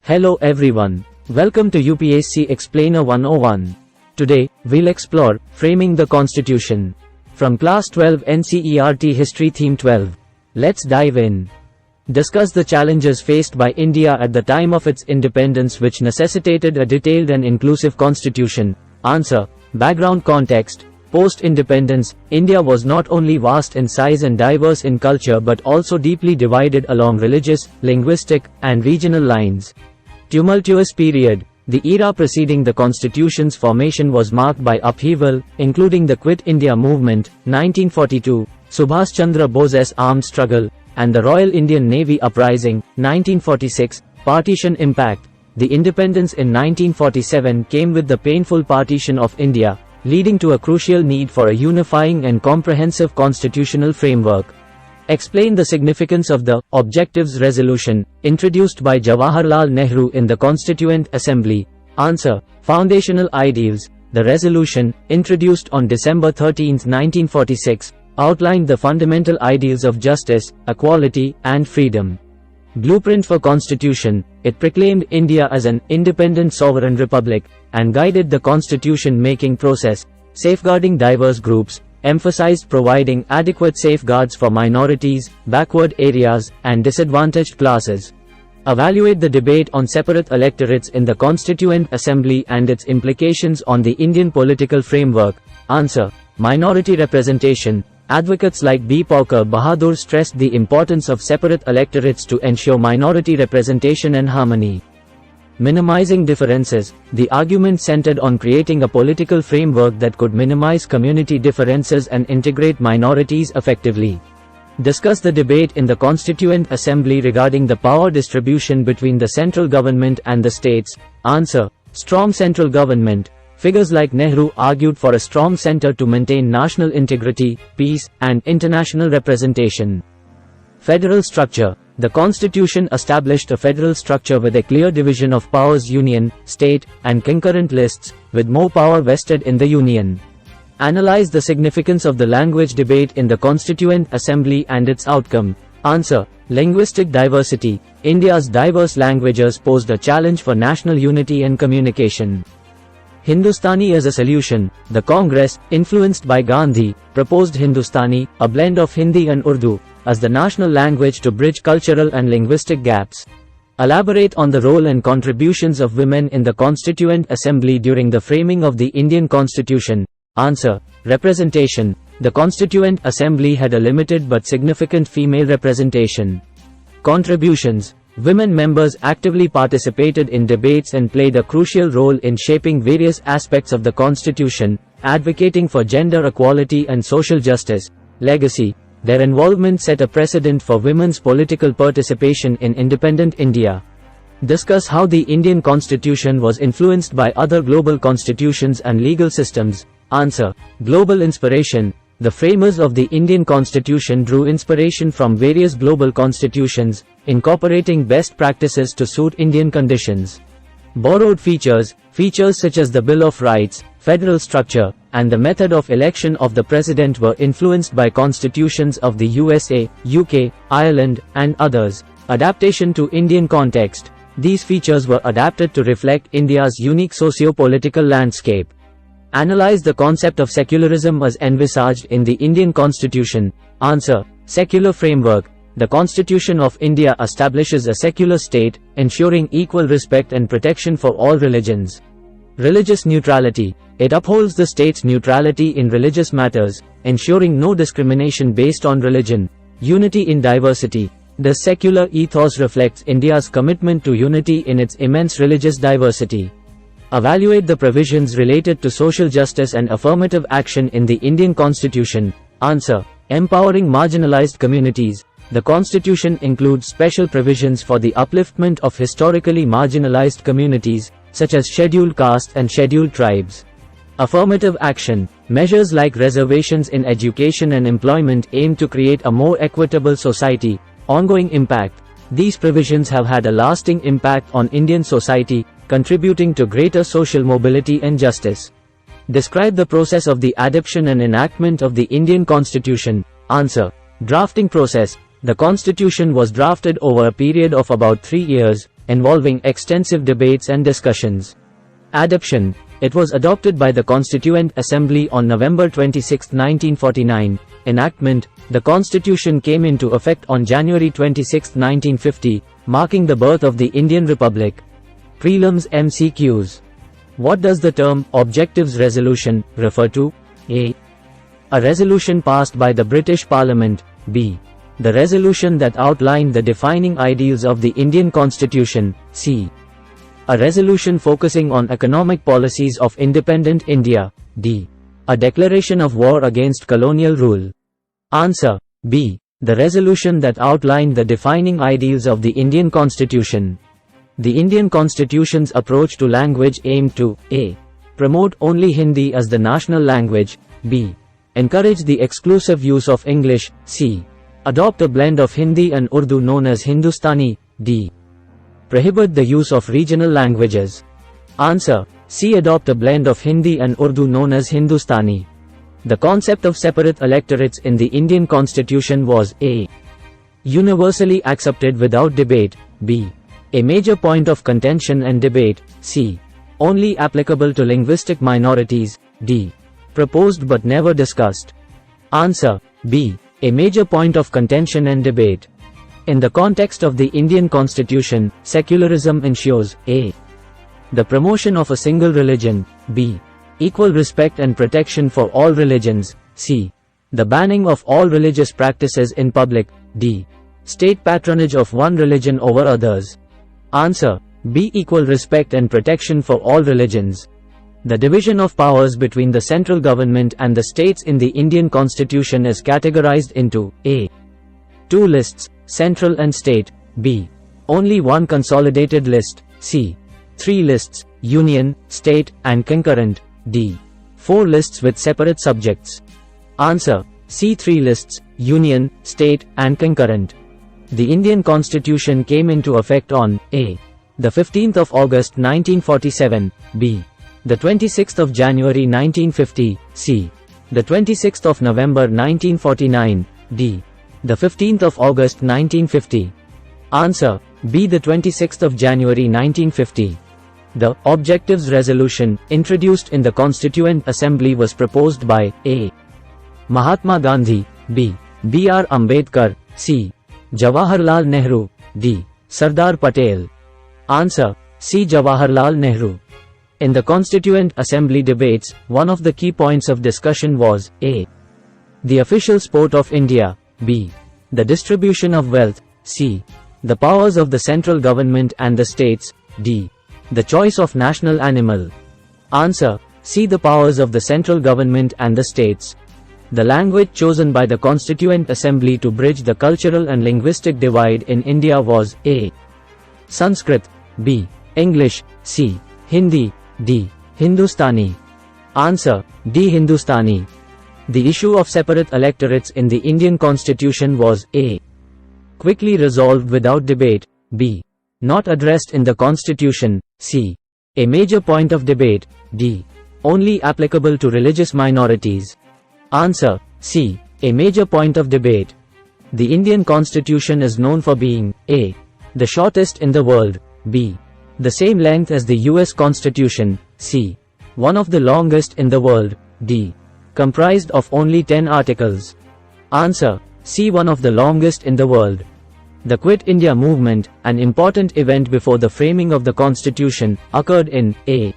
Hello everyone. Welcome to UPSC Explainer 101. Today, we'll explore Framing the Constitution from Class 12 NCERT History Theme 12. Let's dive in. Discuss the challenges faced by India at the time of its independence which necessitated a detailed and inclusive constitution. Answer. Background context. Post-independence, India was not only vast in size and diverse in culture but also deeply divided along religious, linguistic, and regional lines. Tumultuous period. The era preceding the constitution's formation was marked by upheaval, including the Quit India movement, 1942, Subhash Chandra Bose's armed struggle, and the Royal Indian Navy uprising, 1946, partition impact. The independence in 1947 came with the painful partition of India, leading to a crucial need for a unifying and comprehensive constitutional framework. Explain the significance of the Objectives Resolution, introduced by Jawaharlal Nehru in the Constituent Assembly. Answer. Foundational ideals. The resolution, introduced on December 13, 1946, outlined the fundamental ideals of justice, equality, and freedom. Blueprint for Constitution. It proclaimed India as an independent sovereign republic, and guided the constitution-making process, safeguarding diverse groups, emphasized providing adequate safeguards for minorities, backward areas, and disadvantaged classes. Evaluate the debate on separate electorates in the Constituent Assembly and its implications on the Indian political framework. Answer. Minority representation. Advocates like B. Paukar Bahadur stressed the importance of separate electorates to ensure minority representation and harmony. Minimizing differences. The argument centered on creating a political framework that could minimize community differences and integrate minorities effectively. Discuss the debate in the Constituent Assembly regarding the power distribution between the central government and the states. Answer. Strong central government. Figures like Nehru argued for a strong center to maintain national integrity, peace, and international representation. Federal structure. The Constitution established a federal structure with a clear division of powers: union, state, and concurrent lists, with more power vested in the union. Analyze the significance of the language debate in the Constituent Assembly and its outcome. Answer. Linguistic diversity. India's diverse languages posed a challenge for national unity and communication. Hindustani as a solution. The Congress, influenced by Gandhi, proposed Hindustani, a blend of Hindi and Urdu, as the national language to bridge cultural and linguistic gaps. Elaborate on the role and contributions of women in the Constituent Assembly during the framing of the Indian Constitution. Answer. Representation. The Constituent Assembly had a limited but significant female representation. Contributions. Women members actively participated in debates and played a crucial role in shaping various aspects of the Constitution, advocating for gender equality and social justice. Legacy. Their involvement set a precedent for women's political participation in independent India. Discuss how the Indian Constitution was influenced by other global constitutions and legal systems. Answer. Global inspiration. The framers of the Indian Constitution drew inspiration from various global constitutions, incorporating best practices to suit Indian conditions. Borrowed features. Features such as the Bill of Rights, federal structure, and the method of election of the president were influenced by constitutions of the USA, UK, Ireland, and others. Adaptation to Indian context. These features were adapted to reflect India's unique socio-political landscape. Analyze the concept of secularism as envisaged in the Indian Constitution. Answer. Secular framework. The Constitution of India establishes a secular state, ensuring equal respect and protection for all religions. Religious neutrality. It upholds the state's neutrality in religious matters, ensuring no discrimination based on religion. Unity in diversity. The secular ethos reflects India's commitment to unity in its immense religious diversity. Evaluate the provisions related to social justice and affirmative action in the Indian Constitution. Answer. Empowering marginalized communities. The Constitution includes special provisions for the upliftment of historically marginalized communities, such as scheduled castes and scheduled tribes. Affirmative action. Measures like reservations in education and employment aim to create a more equitable society. Ongoing impact. These provisions have had a lasting impact on Indian society, contributing to greater social mobility and justice. Describe the process of the adoption and enactment of the Indian Constitution. Answer. Drafting process. The Constitution was drafted over a period of about 3 years, involving extensive debates and discussions. Adoption. It was adopted by the Constituent Assembly on November 26, 1949. Enactment. The Constitution came into effect on January 26, 1950, marking the birth of the Indian Republic. Prelims MCQs. What does the term Objectives Resolution refer to? A. A resolution passed by the British Parliament. B. The resolution that outlined the defining ideals of the Indian Constitution. C. A resolution focusing on economic policies of independent India. D. A declaration of war against colonial rule. Answer. B. The resolution that outlined the defining ideals of the Indian Constitution. The Indian Constitution's approach to language aimed to A. Promote only Hindi as the national language. B. Encourage the exclusive use of English. C. Adopt a blend of Hindi and Urdu known as Hindustani. D. Prohibit the use of regional languages. Answer. C. Adopt a blend of Hindi and Urdu known as Hindustani. The concept of separate electorates in the Indian Constitution was A. Universally accepted without debate. B. A major point of contention and debate. C. Only applicable to linguistic minorities. D. Proposed but never discussed. Answer. B. A major point of contention and debate. In the context of the Indian Constitution, secularism ensures A. The promotion of a single religion. B. Equal respect and protection for all religions. C. The banning of all religious practices in public. D. State patronage of one religion over others. Answer. B. Equal respect and protection for all religions. The division of powers between the central government and the states in the Indian Constitution is categorized into A. 2 lists, central and state. B. Only one consolidated list. C. 3 lists, union, state, and concurrent. D. 4 lists with separate subjects. Answer. C. 3 lists, union, state, and concurrent. The Indian Constitution came into effect on A. the 15th of August 1947. B. the 26th of January 1950. C. the 26th of November 1949. D. the 15th of August 1950. Answer. B. the 26th of January 1950. The Objectives Resolution, introduced in the Constituent Assembly, was proposed by A. Mahatma Gandhi. B. B.R. Ambedkar. C. Jawaharlal Nehru. D. Sardar Patel. Answer. C. Jawaharlal Nehru. In the Constituent Assembly debates, one of the key points of discussion was A. the official sport of India. B. the distribution of wealth. C. the powers of the central government and the states. D. the choice of national animal. Answer. C. the powers of the central government and the states. The language chosen by the Constituent Assembly to bridge the cultural and linguistic divide in India was A. Sanskrit. B. English. C. Hindi. D. Hindustani. Answer. D. Hindustani. The issue of separate electorates in the Indian Constitution was A. quickly resolved without debate. B. not addressed in the Constitution. C. a major point of debate. D. only applicable to religious minorities. Answer. C. a major point of debate. The Indian Constitution is known for being A. the shortest in the world. B. the same length as the US Constitution. C. one of the longest in the world. D. comprised of only 10 articles. Answer. C. one of the longest in the world. The Quit India movement, an important event before the framing of the Constitution, occurred in A.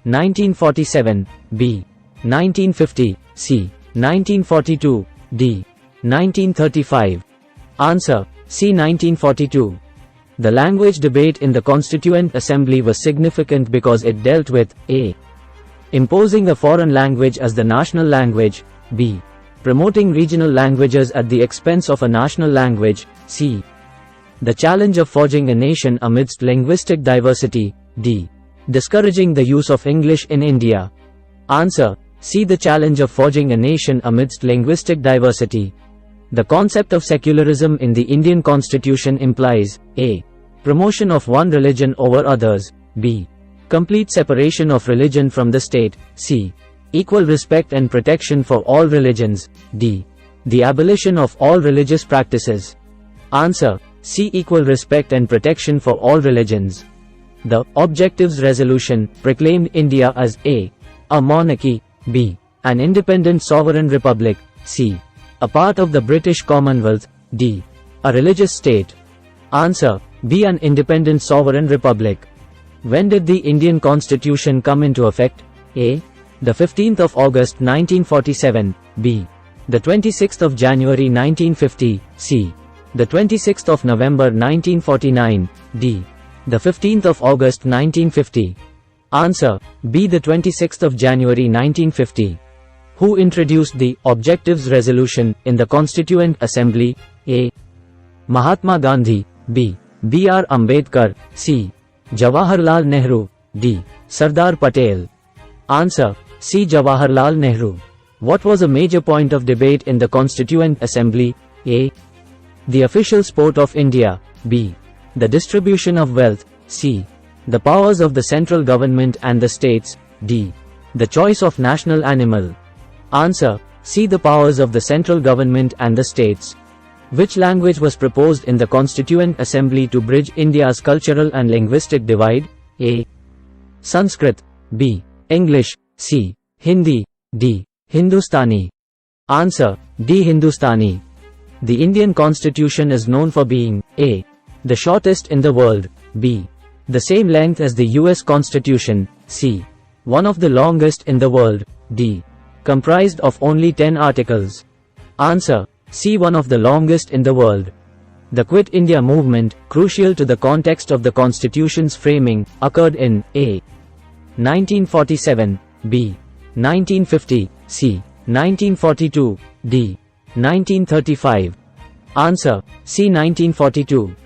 1947, B. 1950, C. 1942, D. 1935. Answer. C. 1942. The language debate in the Constituent Assembly was significant because it dealt with A. imposing a foreign language as the national language. B. promoting regional languages at the expense of a national language. C. the challenge of forging a nation amidst linguistic diversity. D. discouraging the use of English in India. Answer. C. the challenge of forging a nation amidst linguistic diversity. The concept of secularism in the Indian Constitution implies A. promotion of one religion over others. B. complete separation of religion from the state. C. equal respect and protection for all religions. D. the abolition of all religious practices. Answer. C. Equal respect and protection for all religions. The Objectives Resolution proclaimed India as A. a monarchy, B. an independent sovereign republic, C. a part of the British Commonwealth, D. a religious state. Answer: B. an independent sovereign republic. When did the Indian Constitution come into effect? A. the 15th of August 1947, B. the 26th of January 1950, C. the 26th of November 1949, D. the 15th of August 1950. Answer: B. the 26th of January 1950. Who introduced the Objectives Resolution in the Constituent Assembly? A. Mahatma Gandhi, B. B.R. Ambedkar, C. Jawaharlal Nehru, D. Sardar Patel. Answer: C. Jawaharlal Nehru. What was a major point of debate in the Constituent Assembly? A. the official sport of India, B. the distribution of wealth, C. the powers of the central government and the states, D. the choice of national animal. Answer: C. the powers of the central government and the states. Which language was proposed in the Constituent Assembly to bridge India's cultural and linguistic divide? A. Sanskrit, B. English, C. Hindi, D. Hindustani. Answer: D. Hindustani. The Indian Constitution is known for being A. the shortest in the world, B. the same length as the US Constitution, C. one of the longest in the world, D. comprised of only 10 articles. Answer: C. one of the longest in the world. The Quit India movement, crucial to the context of the Constitution's framing, occurred in A. 1947, B. 1950, C. 1942, D. 1935. Answer: C. 1942.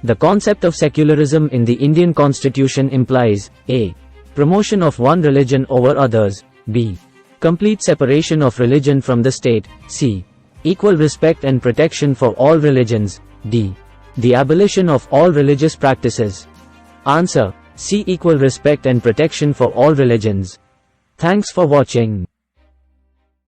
The concept of secularism in the Indian Constitution implies A. promotion of one religion over others, B. complete separation of religion from the state, C. equal respect and protection for all religions, D. the abolition of all religious practices. Answer: C. equal respect and protection for all religions. Thanks for watching.